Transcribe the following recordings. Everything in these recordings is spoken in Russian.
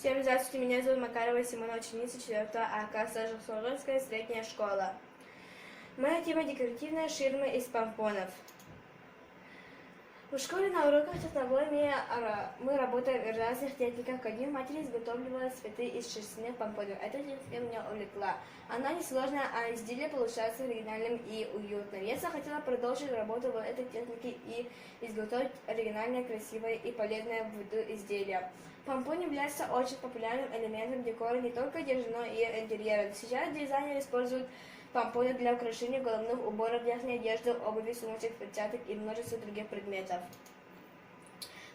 Всем здравствуйте, меня зовут Макарова Симона, ученица 4 А класса Служебская средняя школа. Моя тема — декоративные ширмы из помпонов. В школе на уроках технологии мы работаем в разных техниках. Один матери изготавливала цветы из шерстяных помпонов. Эта техника меня увлекла. Она несложная, а изделие получается оригинальным и уютным. Я захотела продолжить работу в этой технике и изготовить оригинальное, красивое и полезное в виду изделие. Помпон является очень популярным элементом декора не только одежды, но и интерьера. Сейчас дизайнеры используют помпоны для украшения головных уборов, верхней одежды, обуви, сумочек, перчаток и множество других предметов.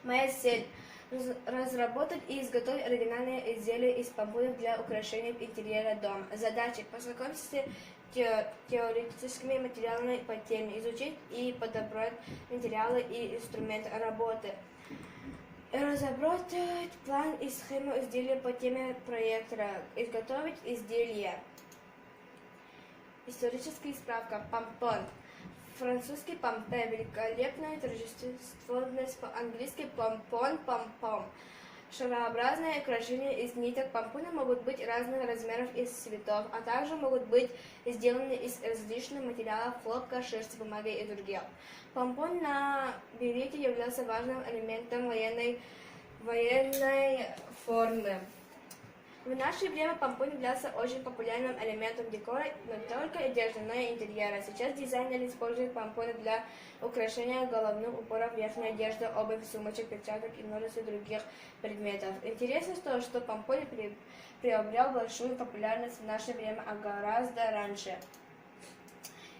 Моя цель – разработать и изготовить оригинальные изделия из помпонов для украшения интерьера дома. Задача – познакомиться с теоретическими материалами по теме, изучить и подобрать материалы и инструменты работы. Разработать план и схему изделия по теме проекта, изготовить изделия. Историческая справка. Помпон. Французский помпе – великолепное торжественность, по-английски помпон, помпом. Шарообразное украшение из ниток. Помпоны могут быть разных размеров и цветов, а также могут быть сделаны из различных материалов: хлопка, шерсти, бумаги и других. Помпон на берете являлся важным элементом военной формы. В наше время помпон является очень популярным элементом декора не только одежды, но и интерьера. Сейчас дизайнеры используют помпоны для украшения головных уборов, верхней одежды, обуви, сумочек, перчаток и множество других предметов. Интересно то, что помпон приобрел большую популярность в наше время, а гораздо раньше.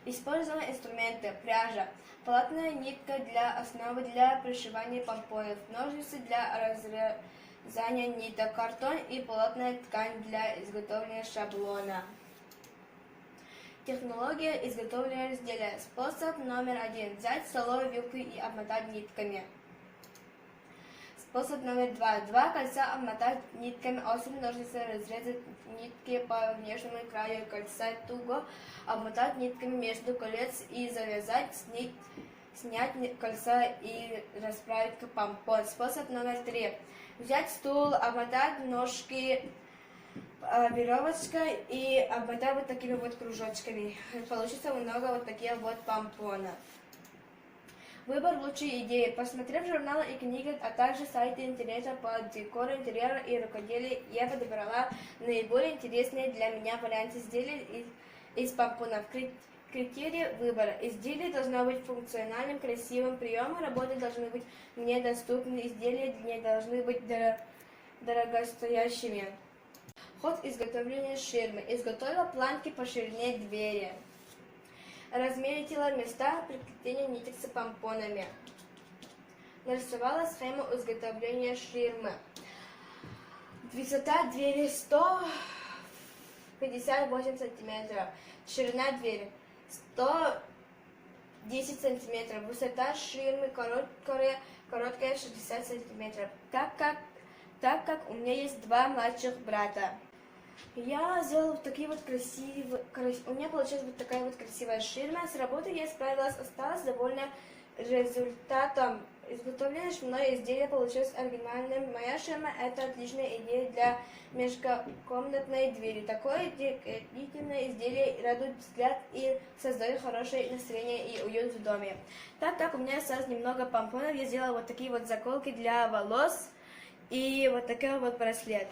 Использованы инструменты: пряжа, полотняная нитка для основы для пришивания помпонов, ножницы для разрезания ниток, картон и полотняная ткань для изготовления шаблона. Технология изготовления изделия. Способ номер 1. Взять столовую вилку и обмотать нитками. Способ номер 2. Два кольца обмотать нитками, острыми ножницами разрезать нитки по внешнему краю кольца, туго обмотать нитками между колец и завязать, снять кольца и расправить помпон. Способ номер 3. Взять стул, обмотать ножки веревочкой и обмотать вот такими вот кружочками. Получится много вот таких вот помпонов. Выбор лучшей идеи. Посмотрев журналы и книги, а также сайты интернета по декору, интерьеру и рукоделию, я подобрала наиболее интересные для меня варианты изделий из помпонов. Критерии выбора. Изделие должно быть функциональным, красивым, приемы работы должны быть мне доступны, изделия не должны быть дорогостоящими. Ход изготовления ширмы. Изготовила планки по ширине двери. Разметила места прикрепления ниток с помпонами. Нарисовала схему изготовления ширмы. Высота двери 158 см. Ширина двери 110 см. Высота ширмы короткая 60 см. Так как у меня есть два младших брата. Я сделала вот такие вот красивые, у меня получилась вот такая вот красивая ширма. С работой я справилась, осталась довольна результатом. Изготовленное мной изделие получилось оригинальным. Моя ширма – это отличная идея для межкомнатной двери. Такое декоративное изделие радует взгляд и создает хорошее настроение и уют в доме. Так как у меня осталось немного помпонов, я сделала вот такие вот заколки для волос и вот такой вот браслет.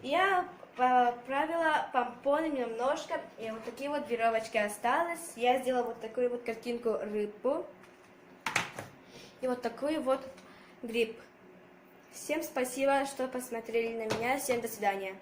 Я поправила помпоны немножко, и вот такие вот веревочки осталось. Я сделала вот такую вот картинку рыбу и вот такой вот гриб. Всем спасибо, что посмотрели на меня. Всем до свидания.